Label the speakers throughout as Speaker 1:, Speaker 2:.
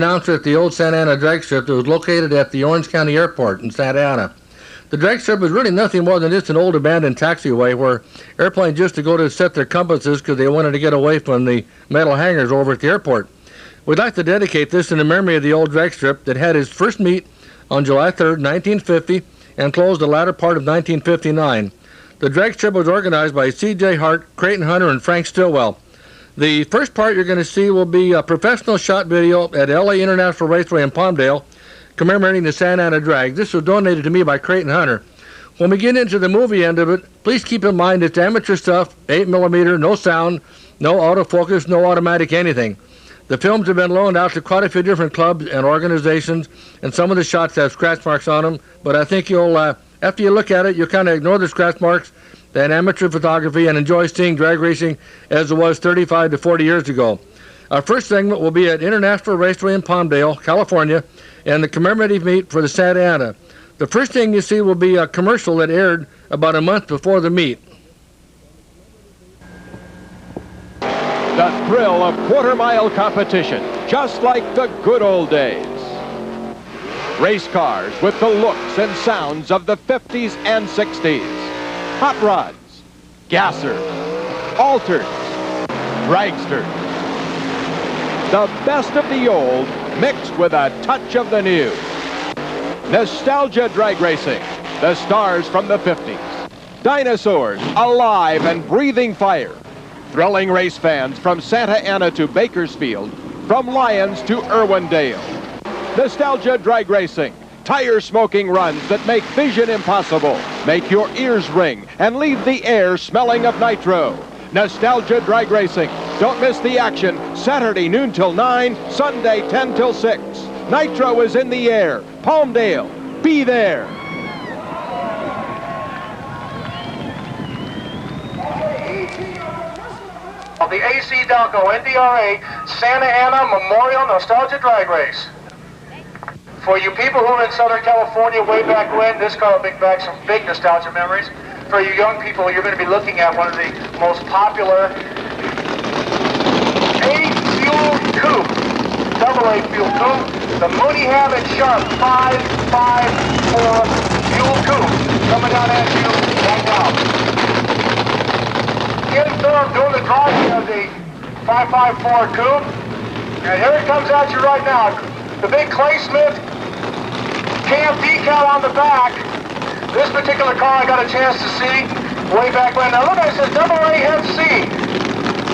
Speaker 1: announcer at the old Santa Ana Dragstrip that was located at the Orange County Airport in Santa Ana. The Dragstrip was really nothing more than just an old abandoned taxiway where airplanes used to go to set their compasses because they wanted to get away from the metal hangars over at the airport. We'd like to dedicate this in the memory of the old Dragstrip that had its first meet on July 3rd, 1950, and closed the latter part of 1959. The Dragstrip was organized by C.J. Hart, Creighton Hunter, and Frank Stillwell. The first part you're going to see will be a professional shot video at LA International Raceway in Palmdale, commemorating the Santa Ana Drag. This was donated to me by Creighton Hunter. When we get into the movie end of it, please keep in mind it's amateur stuff, 8mm, no sound, no autofocus, no automatic anything. The films have been loaned out to quite a few different clubs and organizations, and some of the shots have scratch marks on them, but I think you'll, after you look at it, you'll kind of ignore the scratch marks and amateur photography and enjoy seeing drag racing as it was 35 to 40 years ago. Our first segment will be at International Raceway in Palmdale, California, and the commemorative meet for the Santa Ana. The first thing you see will be a commercial that aired about a month before the meet.
Speaker 2: The thrill of quarter-mile competition, just like the good old days. Race cars with the looks and sounds of the 50s and 60s. Hot rods, gassers, alters, dragsters. The best of the old mixed with a touch of the new. Nostalgia drag racing, the stars from the 50s. Dinosaurs alive and breathing fire. Thrilling race fans from Santa Ana to Bakersfield, from Lyons to Irwindale. Nostalgia drag racing. Tire-smoking runs that make vision impossible, make your ears ring, and leave the air smelling of nitro. Nostalgia drag racing. Don't miss the action. Saturday noon till 9, Sunday 10 till 6. Nitro is in the air. Palmdale, be there.
Speaker 3: The AC Delco NDRA Santa Ana Memorial Nostalgia Drag Race. For you people who are in Southern California way back when, this car will bring back some big nostalgia memories. For you young people, you're going to be looking at one of the most popular 8-fuel coupe, AA fuel coupe, the Mooney Habit Sharp 554 fuel coupe, coming down at you right now. In third, doing the driving of the 554 coupe, and here it comes at you right now. The big Clay Smith cam decal on the back. This particular car I got a chance to see way back when. Now look, it says AAFC.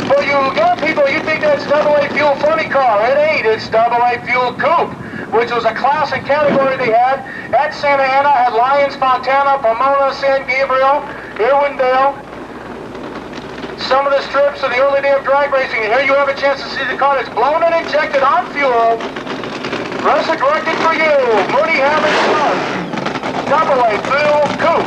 Speaker 3: For you young people, you think that's AA Fuel funny car. It ain't. It's AA Fuel Coupe, which was a classic category they had at Santa Ana, at Lyons, Fontana, Pomona, San Gabriel, Irwindale. Some of the strips of the early day of drag racing. And here you have a chance to see the car that's blown and injected on fuel. Resurrected for you, Mooney Habit Sharp, AA Fuel Coupe.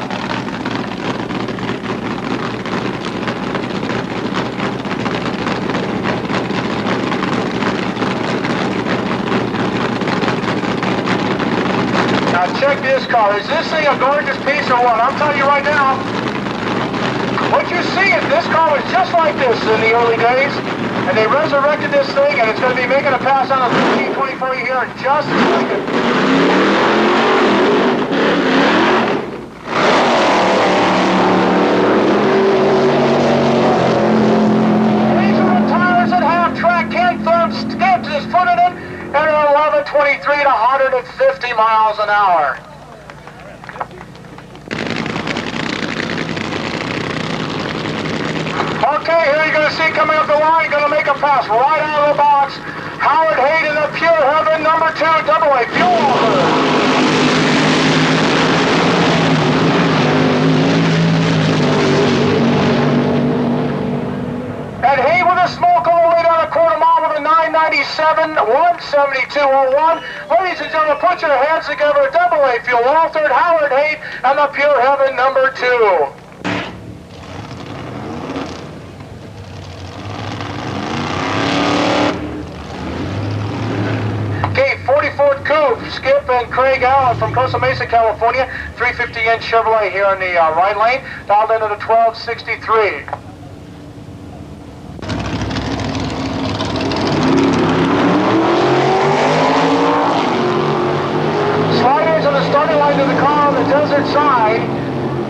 Speaker 3: Now check this car. Is this thing a gorgeous piece or what? I'm telling you right now, what you see is this car was just like this in the early days. And they resurrected this thing, and it's going to be making a pass on a 1324 here in just a second. These are the tires that have track 10 thumb skips his foot in it, and are 1123 to 150 miles an hour. Okay, here you're going to see coming up the line, going to make a pass right out of the box. Howard Hayden of Pure Heaven, number 2, AA Fuel. And Hay with a smoke all the way down a quarter mile with a 997, 172.01. Ladies and gentlemen, put your hands together, AA Fuel, Walter, Howard Hayden, and the Pure Heaven, number 2. Okay, 40-foot coupe, Skip and Craig Allen from Costa Mesa, California. 350-inch Chevrolet here in the right lane. Dialed into the 1263. opposite side,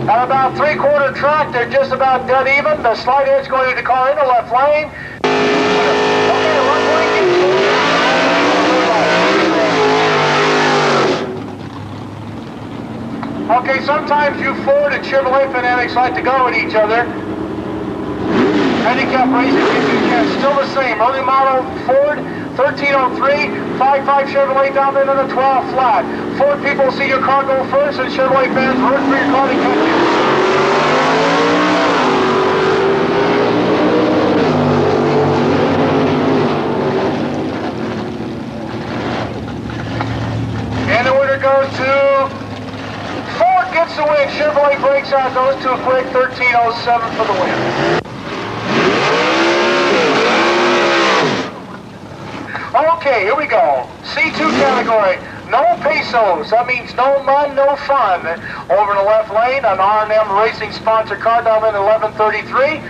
Speaker 3: at about 3/4 track, they're just about dead even. The slight edge going into the car in the left lane. Okay, the left lane gets okay, sometimes you Ford and Chevrolet fanatics like to go at each other. Handicap racing, still the same. Early model Ford, 1303, 55 Chevrolet down there to the 12 flat. Ford people see your car go first, and Chevrolet fans root for your car to catch you. And the winner goes to Ford, gets the win. Chevrolet breaks out those two quick, 1307 for the win. Okay, here we go. C2 category. No pesos. That means no mud, no fun. Over in the left lane, an R&M Racing sponsor car down in 1133.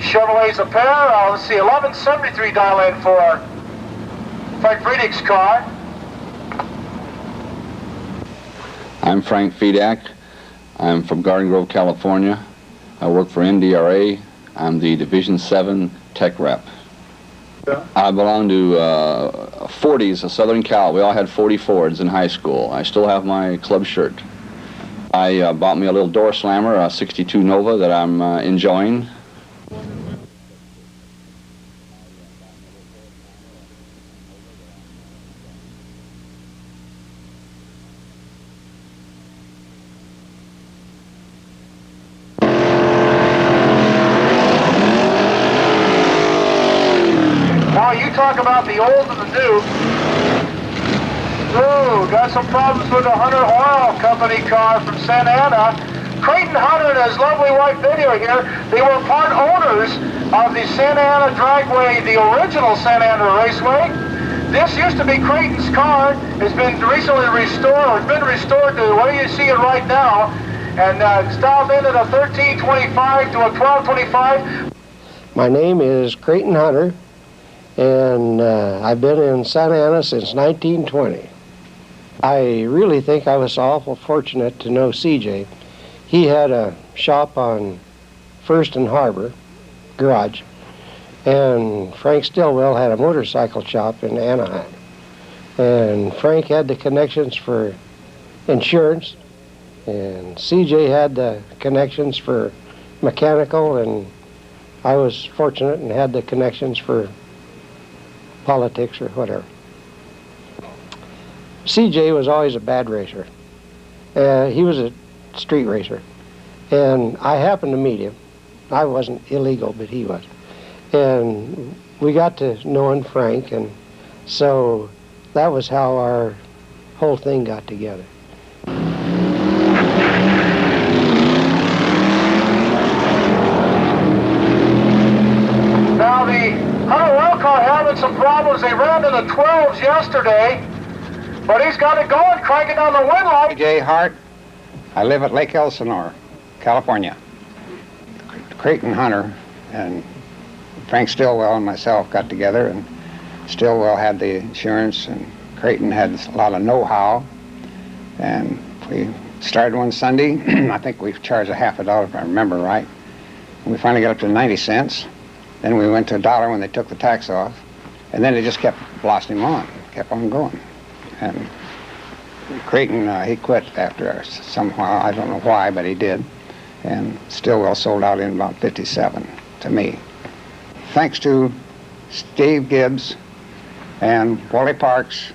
Speaker 3: Chevrolet's a pair. Let's see, 1173 dial in for Frank Fedack's car.
Speaker 4: I'm Frank Fedack. I'm from Garden Grove, California. I work for NDRA. I'm the Division 7 Tech Rep. I belong to 40s of Southern Cal. We all had 40 Fords in high school. I still have my club shirt. I bought me a little door slammer, a 62 Nova that I'm enjoying.
Speaker 3: Talk about the old and the new. Ooh, got some problems with the Hunter Oil Company car from Santa Ana. Creighton Hunter and his lovely wife Video here, they were part owners of the Santa Ana Dragway, the original Santa Ana Raceway. This used to be Creighton's car. It's been recently restored, or it's been restored to the way you see it right now, and styled in at a 1325 to a 1225.
Speaker 5: My name is Creighton Hunter, and I've been in Santa Ana since 1920. I really think I was awful fortunate to know CJ. He had a shop on First and Harbor, garage, and Frank Stillwell had a motorcycle shop in Anaheim. And Frank had the connections for insurance, and CJ had the connections for mechanical, and I was fortunate and had the connections for politics or whatever. CJ was always a bad racer. He was a street racer. And I happened to meet him. I wasn't illegal, but he was. And we got to knowing Frank, and so that was how our whole thing got together.
Speaker 3: Now the Hunter Oil car having some problems. They ran to the 12s yesterday, but he's got it going, cranking on the wind light.
Speaker 6: J. Hart. I live at Lake Elsinore, California. Creighton Hunter and Frank Stillwell and myself got together, and Stillwell had the insurance, and Creighton had a lot of know-how. And we started one Sunday. I think we charged $50 if I remember right. And we finally got up to 90 cents. Then we went to $1 when they took the tax off. And then it just kept blossoming on, kept on going. And Creighton, he quit after some while. I don't know why, but he did. And Stillwell sold out in about 57 to me. Thanks to Steve Gibbs and Wally Parks,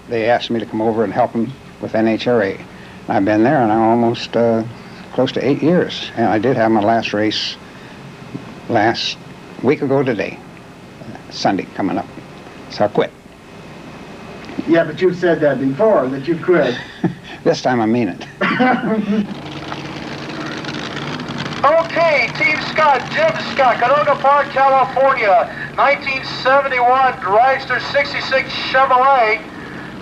Speaker 6: they asked me to come over and help them with NHRA. I've been there, and I'm almost close to 8 years. And I did have my last race last week ago today, Sunday coming up. So I quit.
Speaker 7: Yeah, but you said that before, that you quit.
Speaker 6: This time I mean it.
Speaker 3: Okay, Team Scott, Jim Scott, Canoga Park, California, 1971 Dragster 66 Chevrolet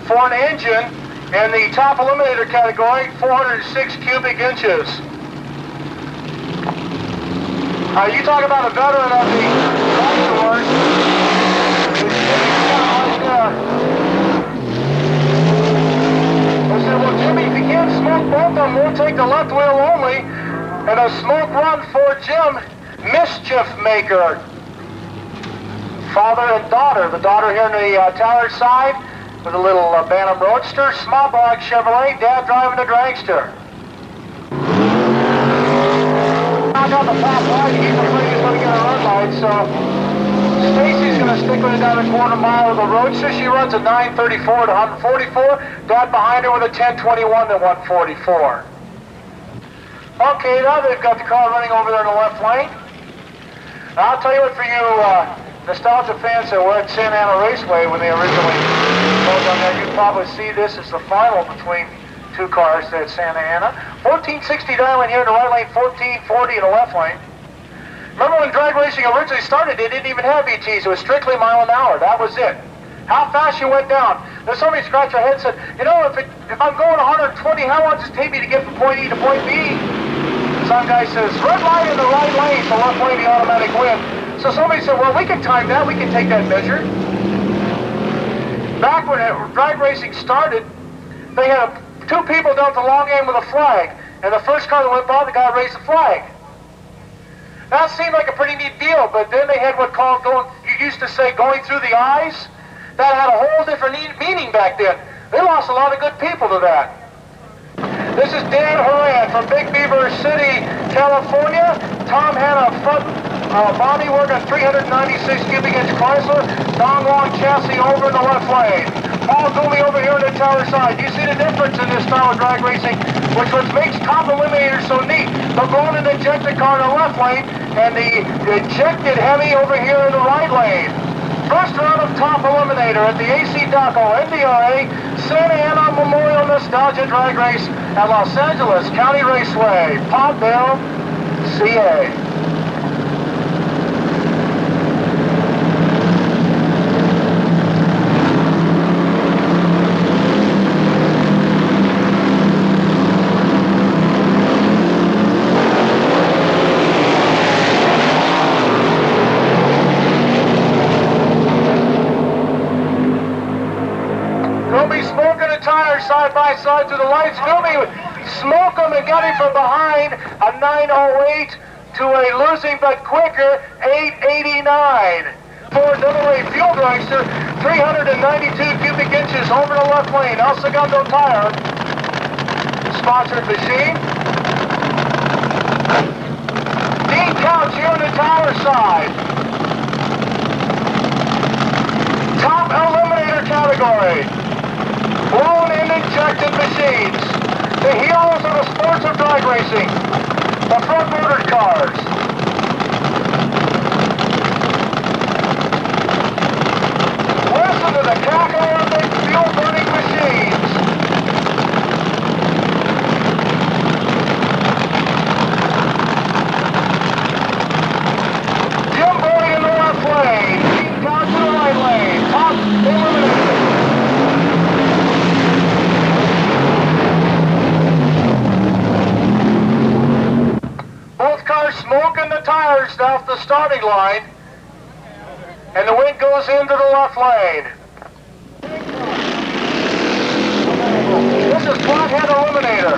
Speaker 3: for an engine in the top eliminator category, 406 cubic inches. You talk about a veteran of the Dragster Wars. I said, well, Jimmy, if you can't to left wheel only, and a smoke run for Jim, Mischief Maker. Father and daughter. The daughter here on the tower side with a little Bantam Roadster, small block Chevrolet, Dad driving the dragster. I got the top line, he's afraid he's going to get a run light, so Stacy's going to stick with it down the quarter mile of the Roadster. She runs a 934 to 144. Dad behind her with a 1021 to 144. Okay, now they've got the car running over there in the left lane. Now I'll tell you what, for you nostalgia fans that were at Santa Ana Raceway when they originally closed on there, you'd probably see this as the final between two cars at Santa Ana. 1460 dialing here in the right lane, 1440 in the left lane. Remember when drag racing originally started, they didn't even have ETs. It was strictly mile an hour. That was it. How fast you went down. There's somebody scratched their head and said, you know, if I'm going 120, how long does it take me to get from point E to point B? Some guy says, red light in the right lane, so left lane the automatic win. So somebody said, well, we can time that. We can take that measure. Back when drag racing started, they had two people down at the long end with a flag. And the first car that went by, the guy raised the flag. That seemed like a pretty neat deal, but then they had what called you used to say going through the eyes. That had a whole different meaning back then. They lost a lot of good people to that. This is Dan Horan from Big Beaver City, California. Tom had a front body work on 396 cubic inch Chrysler, Don long chassis over in the left lane. Paul Dooley over here on the tower side. You see the difference in this style of drag racing, which what makes top eliminator so neat. The blown-in ejected car in the left lane, and the ejected Hemi over here in the right lane. First round of top eliminator at the AC Daco NDRA Santa Ana Memorial Nostalgia Drag Race at Los Angeles County Raceway, Palmdale, CA. Side by side through the lights. Gooby smoked him and got him from behind. A 908 to a losing but quicker 889. Ford AA fuel dragster, 392 cubic inches over the left lane. El Segundo Tire, sponsored machine. Dean Couch here on the tower side. Top eliminator category. Blown-in injected machines. The heroes of the sports of drag racing. The front-motored cars. Listen to the cackle of the fuel-burning machines. Jim Boyd in the left lane. Dean Couch in the right lane. Top eliminated. Smoking the tires off the starting line, and the wind goes into the left lane. This is Flathead Eliminator.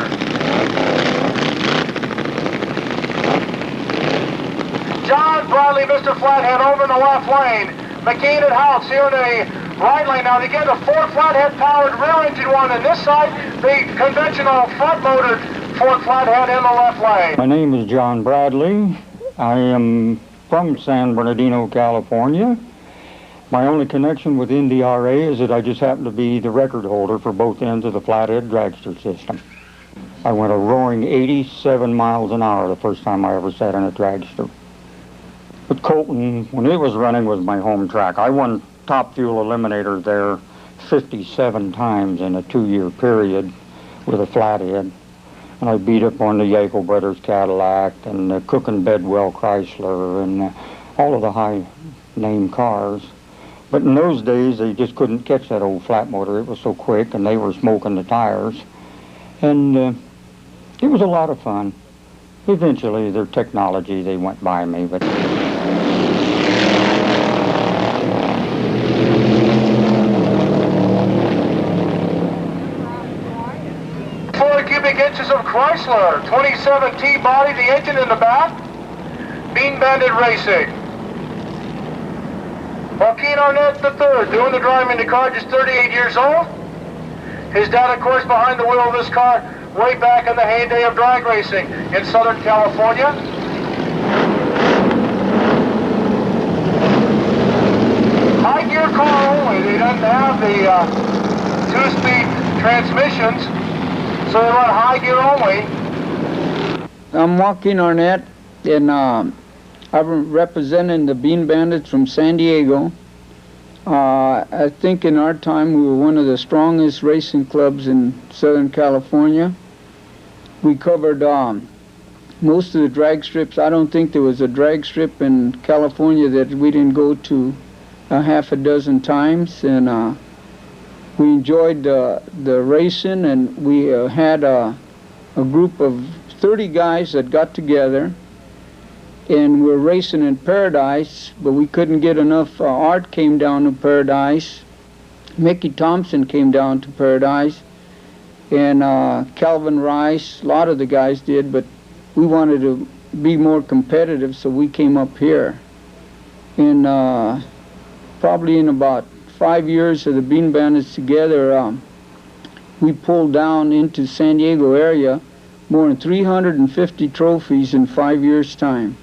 Speaker 3: John Bradley, Mr. Flathead, over in the left lane. McCain and House here in the right lane. Now again, the Ford Flathead powered rear engine one, and this side, the conventional front motored Ford Flathead in the left lane.
Speaker 8: My name is John Bradley. I am from San Bernardino, California. My only connection with NDRA is that I just happen to be the record holder for both ends of the Flathead dragster system. I went a roaring 87 miles an hour the first time I ever sat in a dragster. But Colton, when it was running, was my home track. I won Top Fuel Eliminator there 57 times in a 2-year period with a Flathead. And I beat up on the Yankel Brothers Cadillac and the Cook and Bedwell Chrysler and all of the high-name cars. But in those days, they just couldn't catch that old flat motor. It was so quick, and they were smoking the tires. And it was a lot of fun. Eventually, their technology, they went by me, but...
Speaker 3: 4 cubic inches of Chrysler, 27T body, the engine in the back. Bean Bandit Racing. Juaquin Arnett III, doing the driving in the car, just 38 years old. His dad, of course, behind the wheel of this car way back in the heyday of drag racing in Southern California. High gear car only. They didn't have the two-speed transmissions, so they run high gear only.
Speaker 9: I'm Juaquin Arnett, and I'm representing the Bean Bandits from San Diego. I think in our time we were one of the strongest racing clubs in Southern California. We covered most of the drag strips. I don't think there was a drag strip in California that we didn't go to a half a dozen times, and we enjoyed the racing, and we had a group of 30 guys that got together, and we're racing in Paradise, but we couldn't get enough. Art came down to Paradise, Mickey Thompson came down to Paradise, and Calvin Rice, a lot of the guys did, but we wanted to be more competitive, so we came up here. And probably in about 5 years of the Bean Bandits together, we pulled down into San Diego area more than 350 trophies in 5 years' time.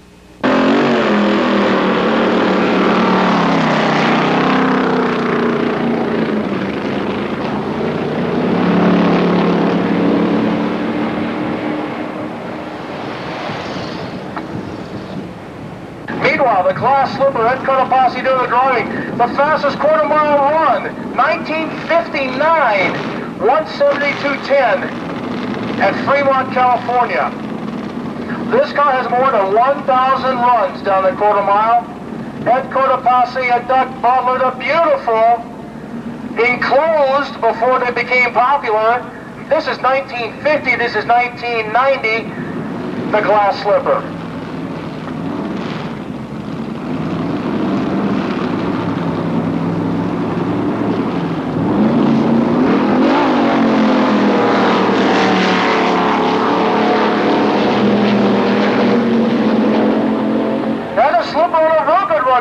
Speaker 3: Meanwhile, the glass slipper, Ed Cotopaxi doing the driving. The fastest quarter-mile run, 1959, 172.10 at Fremont, California. This car has more than 1,000 runs down the quarter-mile. Ed Cotopaxi and Doug Butler, the beautiful, enclosed before they became popular. This is 1950, this is 1990, the glass slipper.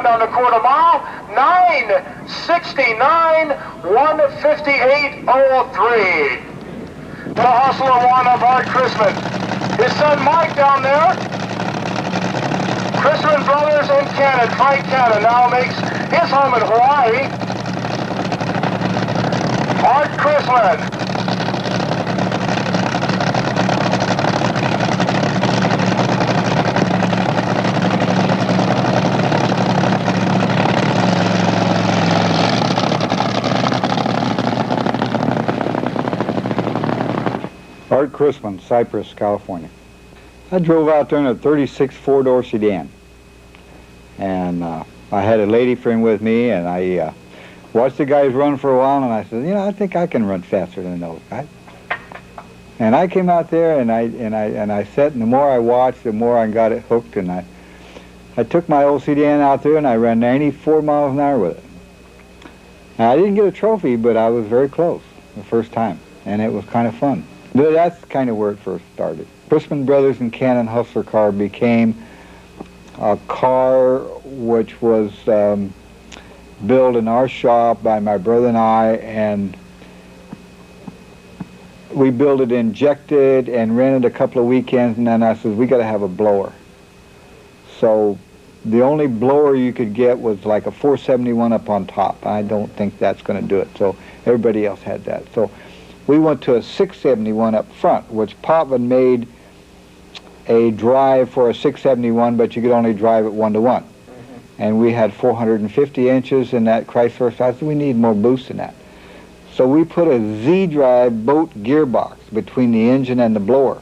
Speaker 3: Down the quarter mile, 9:69, 1:58.03. The hustler one of Hart Chrisman. His son Mike down there. Chrisman Brothers in Cannon. Frank Cannon now makes his home in Hawaii. Hart Chrisman.
Speaker 10: Hart Chrisman, Cypress, California. I drove out there in a 36 four-door sedan, and I had a lady friend with me, and I watched the guys run for a while, and I said, you know, I think I can run faster than those guys. And I came out there, and I sat, and the more I watched, the more I got it hooked, and I took my old sedan out there, and I ran 94 miles an hour with it. Now, I didn't get a trophy, but I was very close the first time, and it was kind of fun. That's kind of where it first started. Chrisman Brothers and Cannon Hustler car became a car which was built in our shop by my brother and I, and we built it injected and rented a couple of weekends, and then I said, we got to have a blower. So the only blower you could get was like a 471 up on top. I don't think that's going to do it, so everybody else had that. So we went to a 671 up front, which Pop had made a drive for a 671, but you could only drive it 1-to-1. And we had 450 inches in that Chrysler, so I said, we need more boost than that. So we put a Z-drive boat gearbox between the engine and the blower.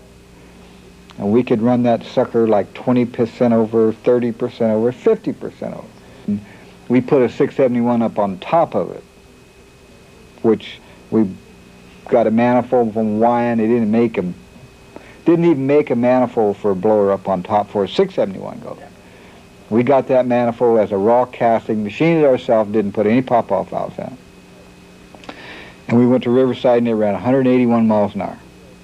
Speaker 10: And we could run that sucker like 20% over, 30% over, 50% over. And we put a 671 up on top of it, which we got a manifold from Wyan. They didn't even make a manifold for a blower up on top for a 671 goes. We got that manifold as a raw casting, machined it ourselves, didn't put any pop-off valves in it. And we went to Riverside, and it ran 181 miles an hour.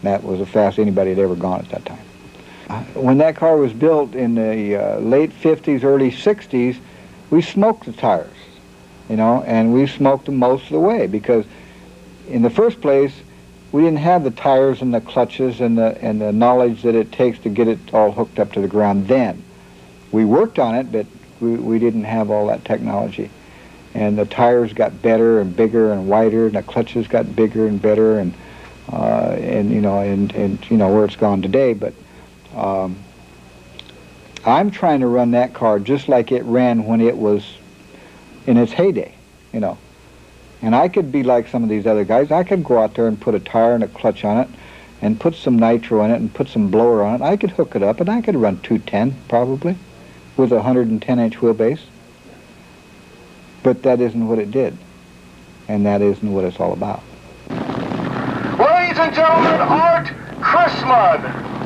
Speaker 10: That was the fastest anybody had ever gone at that time. When that car was built in the late 50s, early 60s, we smoked the tires, you know, and we smoked them most of the way because in the first place, we didn't have the tires and the clutches and the knowledge that it takes to get it all hooked up to the ground then. We worked on it, but we didn't have all that technology. And the tires got better and bigger and wider, and the clutches got bigger and better, and you know, and you know where it's gone today. But I'm trying to run that car just like it ran when it was in its heyday, you know. And I could be like some of these other guys. I could go out there and put a tire and a clutch on it and put some nitro in it and put some blower on it. I could hook it up and I could run 210 probably with a 110-inch wheelbase. But that isn't what it did. And that isn't what it's all about.
Speaker 3: Ladies and gentlemen, Art Chrisman.